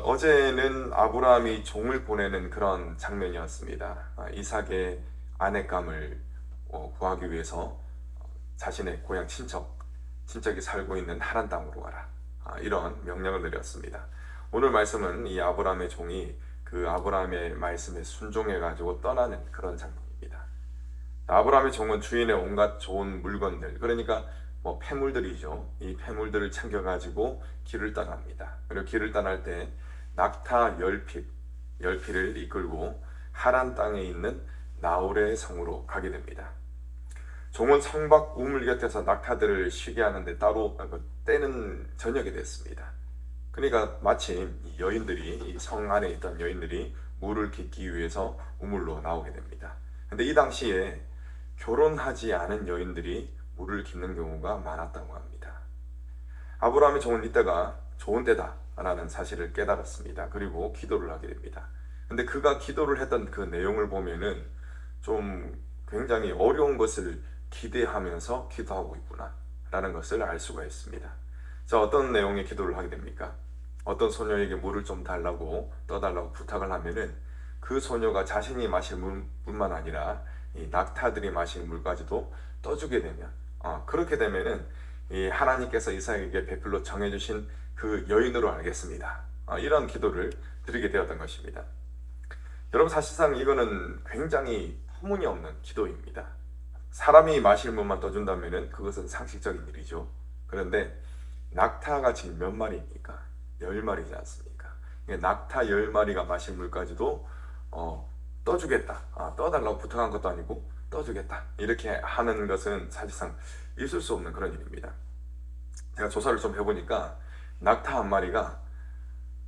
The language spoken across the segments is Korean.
어제는 아브라함이 종을 보내는 그런 장면이었습니다. 이삭의 아내감을 구하기 위해서 자신의 고향 친척이 살고 있는 하란 땅으로 가라. 이런 명령을 내렸습니다. 오늘 말씀은 이 아브라함의 종이 그 아브라함의 말씀에 순종해가지고 떠나는 그런 장면입니다. 아브라함의 종은 주인의 온갖 좋은 물건들, 그러니까 폐물들이죠. 이 폐물들을 챙겨가지고 길을 떠납니다. 그리고 길을 떠날 때 낙타 10필을 이끌고 하란 땅에 있는 나홀의 성으로 가게 됩니다. 종은 성 밖 우물 곁에서 낙타들을 쉬게 하는데 따로 때는 저녁이 됐습니다. 그러니까 마침 이 성 안에 있던 여인들이 물을 깃기 위해서 우물로 나오게 됩니다. 근데 이 당시에 결혼하지 않은 여인들이 물을 깃는 경우가 많았다고 합니다. 아브라함의 종은 이때가 좋은 때다라는 사실을 깨달았습니다. 그리고 기도를 하게 됩니다. 근데 그가 기도를 했던 그 내용을 보면은 좀 굉장히 어려운 것을 기대하면서 기도하고 있구나 라는 것을 알 수가 있습니다. 자, 어떤 내용의 기도를 하게 됩니까? 어떤 소녀에게 물을 좀 달라고 떠달라고 부탁을 하면은 그 소녀가 자신이 마실 물뿐만 아니라 이 낙타들이 마실 물까지도 떠주게 되면 그렇게 되면은 이 하나님께서 이삭에게 베풀로 정해주신 그 여인으로 알겠습니다. 이런 기도를 드리게 되었던 것입니다. 여러분, 사실상 이거는 굉장히 터무니없는 기도입니다. 사람이 마실 물만 떠준다면은 그것은 상식적인 일이죠. 그런데 낙타가 지금 몇 마리입니까? 10마리지 않습니까? 낙타 10마리가 마실 물까지도 떠주겠다. 떠달라고 부탁한 것도 아니고 떠주겠다. 이렇게 하는 것은 사실상 있을 수 없는 그런 일입니다. 제가 조사를 좀 해보니까 낙타 한 마리가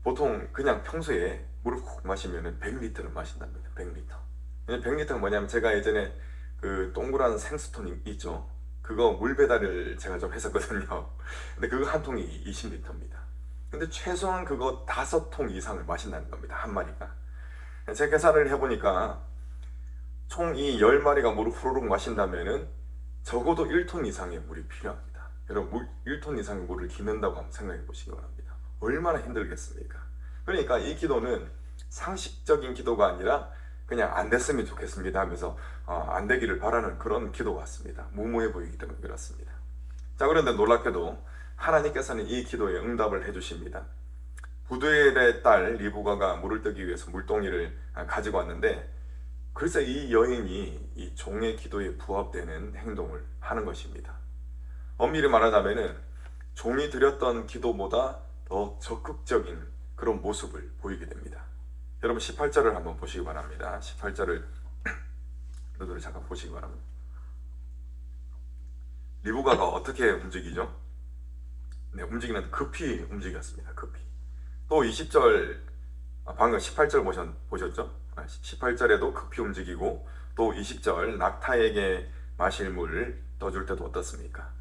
보통 그냥 평소에 물을 콕 마시면 100리터를 마신답니다. 100리터. 100리터가 뭐냐면 제가 예전에 그 동그란 생수통 있죠. 그거 물 배달을 제가 좀 했었거든요. 근데 그거 한 통이 20리터입니다. 근데 최소한 그거 5통 이상을 마신다는 겁니다. 한 마리가. 제 계산을 해보니까 총 이 10마리가 물을 후루룩 마신다면은 적어도 1톤 이상의 물이 필요합니다. 여러분, 1톤 이상의 물을 기는다고 한번 생각해 보시기 바랍니다. 얼마나 힘들겠습니까? 그러니까 이 기도는 상식적인 기도가 아니라 그냥 안 됐으면 좋겠습니다 하면서 안 되기를 바라는 그런 기도 같습니다. 무모해 보이기 때문에 그렇습니다. 자, 그런데 놀랍게도 하나님께서는 이 기도에 응답을 해주십니다. 부두엘의 딸 리브가가 물을 뜨기 위해서 물동이를 가지고 왔는데 글쎄 이 여인이 이 종의 기도에 부합되는 행동을 하는 것입니다. 엄밀히 말하자면은 종이 드렸던 기도보다 더 적극적인 그런 모습을 보이게 됩니다. 여러분 18절을 한번 보시기 바랍니다. 18절을 너희들 잠깐 보시기 바랍니다. 리브가가 어떻게 움직이죠? 네, 움직이는 급히 움직였습니다. 급히. 또 20절, 방금 18절 보셨죠? 18절에도 급히 움직이고 또 20절 낙타에게 마실 물을 떠줄 때도 어떻습니까?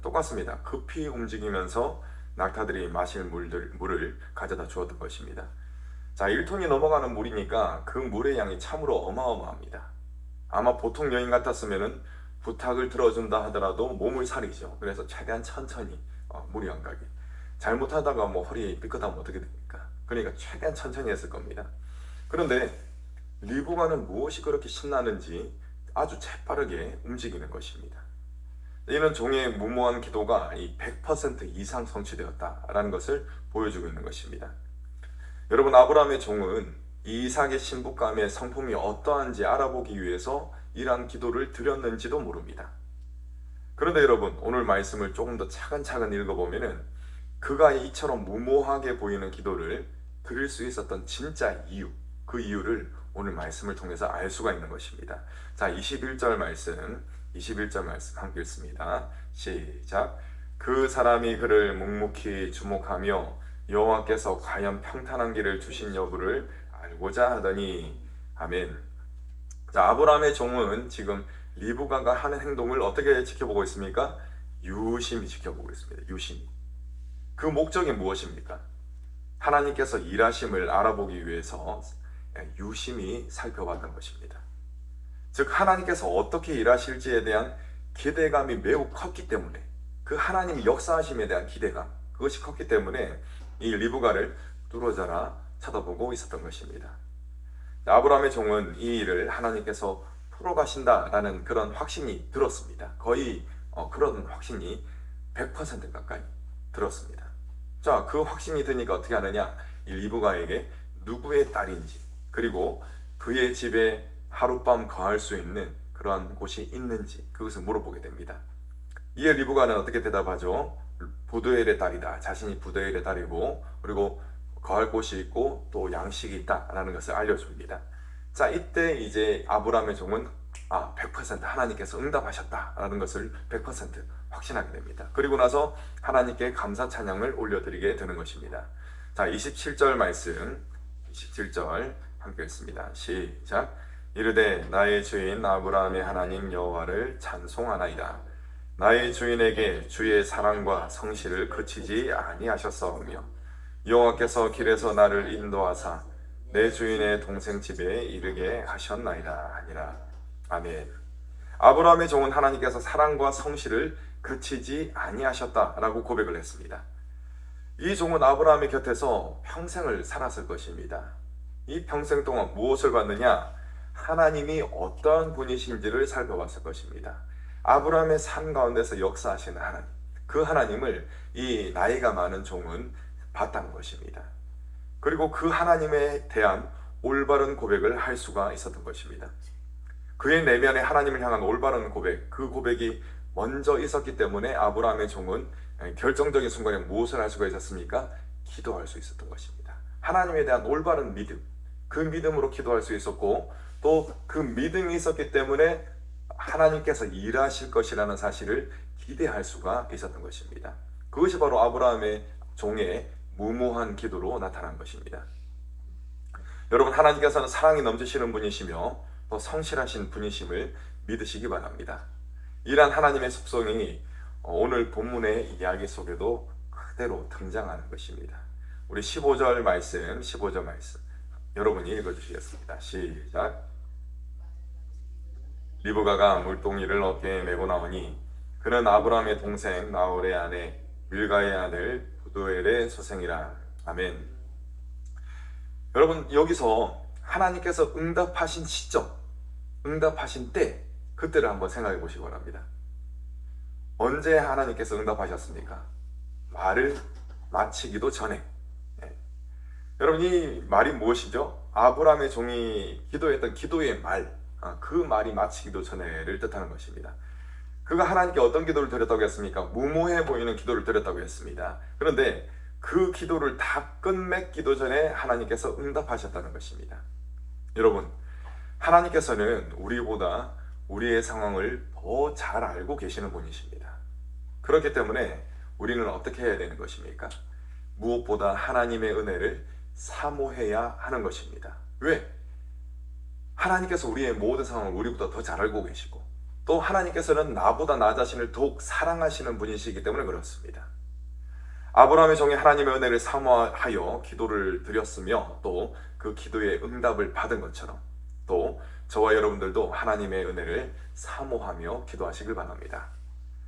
똑같습니다. 급히 움직이면서 낙타들이 마실 물을 가져다 주었던 것입니다. 자, 1톤이 넘어가는 물이니까 그 물의 양이 참으로 어마어마합니다. 아마 보통 여인 같았으면은 부탁을 들어준다 하더라도 몸을 사리죠. 그래서 최대한 천천히 물이 안 가게. 잘못하다가 허리 삐끗하면 어떻게 됩니까? 그러니까 최대한 천천히 했을 겁니다. 그런데 리브가는 무엇이 그렇게 신나는지 아주 재빠르게 움직이는 것입니다. 이는 종의 무모한 기도가 100% 이상 성취되었다라는 것을 보여주고 있는 것입니다. 여러분, 아브라함의 종은 이삭의 신부감의 성품이 어떠한지 알아보기 위해서 이러한 기도를 드렸는지도 모릅니다. 그런데 여러분, 오늘 말씀을 조금 더 차근차근 읽어보면은 그가 이처럼 무모하게 보이는 기도를 드릴 수 있었던 진짜 이유, 그 이유를 오늘 말씀을 통해서 알 수가 있는 것입니다. 자, 21절 말씀 함께 읽습니다. 시작. 그 사람이 그를 묵묵히 주목하며 여호와께서 과연 평탄한 길을 주신 여부를 알고자 하더니. 아멘. 자, 아브라함의 종은 지금 리브가가 하는 행동을 어떻게 지켜보고 있습니까? 유심히 지켜보고 있습니다. 유심히. 그 목적이 무엇입니까? 하나님께서 일하심을 알아보기 위해서 유심히 살펴봤던 것입니다. 즉, 하나님께서 어떻게 일하실지에 대한 기대감이 매우 컸기 때문에, 그 하나님이 역사하심에 대한 기대감, 그것이 컸기 때문에 이 리브가를 뚫어져라 쳐다보고 있었던 것입니다. 아브라함의 종은 이 일을 하나님께서 풀어가신다라는 그런 확신이 들었습니다. 거의 그런 확신이 100% 가까이 들었습니다. 자, 그 확신이 드니까 어떻게 하느냐? 이 리브가에게 누구의 딸인지, 그리고 그의 집에 하룻밤 거할 수 있는 그러한 곳이 있는지 그것을 물어보게 됩니다. 이에 리브가는 어떻게 대답하죠? 부두엘의 딸이다. 자신이 부두엘의 딸이고, 그리고 거할 곳이 있고 또 양식이 있다라는 것을 알려줍니다. 자, 이때 이제 아브라함의 종은 100% 하나님께서 응답하셨다라는 것을 100% 확신하게 됩니다. 그리고 나서 하나님께 감사 찬양을 올려드리게 되는 것입니다. 자, 27절 말씀, 27절 함께 읽습니다. 시작. 이르되 나의 주인 아브라함의 하나님 여호와를 찬송하나이다. 나의 주인에게 주의 사랑과 성실을 그치지 아니하셨사오며 여호와께서 길에서 나를 인도하사 내 주인의 동생 집에 이르게 하셨나이다 하니라. 아멘. 아브라함의 종은 하나님께서 사랑과 성실을 그치지 아니하셨다라고 고백을 했습니다. 이 종은 아브라함의 곁에서 평생을 살았을 것입니다. 이 평생 동안 무엇을 봤느냐? 하나님이 어떠한 분이신지를 살펴봤을 것입니다. 아브라함의 삶 가운데서 역사하시는 하나님, 그 하나님을 이 나이가 많은 종은 봤다는 것입니다. 그리고 그 하나님에 대한 올바른 고백을 할 수가 있었던 것입니다. 그의 내면에 하나님을 향한 올바른 고백, 그 고백이 먼저 있었기 때문에 아브라함의 종은 결정적인 순간에 무엇을 할 수가 있었습니까? 기도할 수 있었던 것입니다. 하나님에 대한 올바른 믿음, 그 믿음으로 기도할 수 있었고, 또 그 믿음이 있었기 때문에 하나님께서 일하실 것이라는 사실을 기대할 수가 있었던 것입니다. 그것이 바로 아브라함의 종의 무모한 기도로 나타난 것입니다. 여러분, 하나님께서는 사랑이 넘치시는 분이시며 또 성실하신 분이심을 믿으시기 바랍니다. 이러한 하나님의 속성이 오늘 본문의 이야기 속에도 그대로 등장하는 것입니다. 우리 15절 말씀 여러분이 읽어주시겠습니다. 시작. 리브가가 물동이를 어깨에 메고 나오니 그는 아브라함의 동생 나홀의 아내 밀가의 아들 부두엘의 소생이라. 아멘. 여러분, 여기서 하나님께서 응답하신 시점, 응답하신 때, 그때를 한번 생각해 보시기 바랍니다. 언제 하나님께서 응답하셨습니까? 말을 마치기도 전에. 여러분, 이 말이 무엇이죠? 아브라함의 종이 기도했던 기도의 말, 그 말이 마치기도 전에를 뜻하는 것입니다. 그가 하나님께 어떤 기도를 드렸다고 했습니까? 무모해 보이는 기도를 드렸다고 했습니다. 그런데 그 기도를 다 끝맺기도 전에 하나님께서 응답하셨다는 것입니다. 여러분, 하나님께서는 우리보다 우리의 상황을 더 잘 알고 계시는 분이십니다. 그렇기 때문에 우리는 어떻게 해야 되는 것입니까? 무엇보다 하나님의 은혜를 사모해야 하는 것입니다. 왜? 하나님께서 우리의 모든 상황을 우리보다 더 잘 알고 계시고, 또 하나님께서는 나보다 나 자신을 더욱 사랑하시는 분이시기 때문에 그렇습니다. 아브라함의 종이 하나님의 은혜를 사모하여 기도를 드렸으며 또 그 기도의 응답을 받은 것처럼, 또 저와 여러분들도 하나님의 은혜를 사모하며 기도하시길 바랍니다.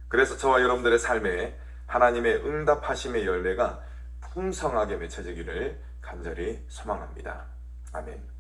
그래서 저와 여러분들의 삶에 하나님의 응답하심의 열매가 풍성하게 맺혀지기를 간절히 소망합니다. 아멘.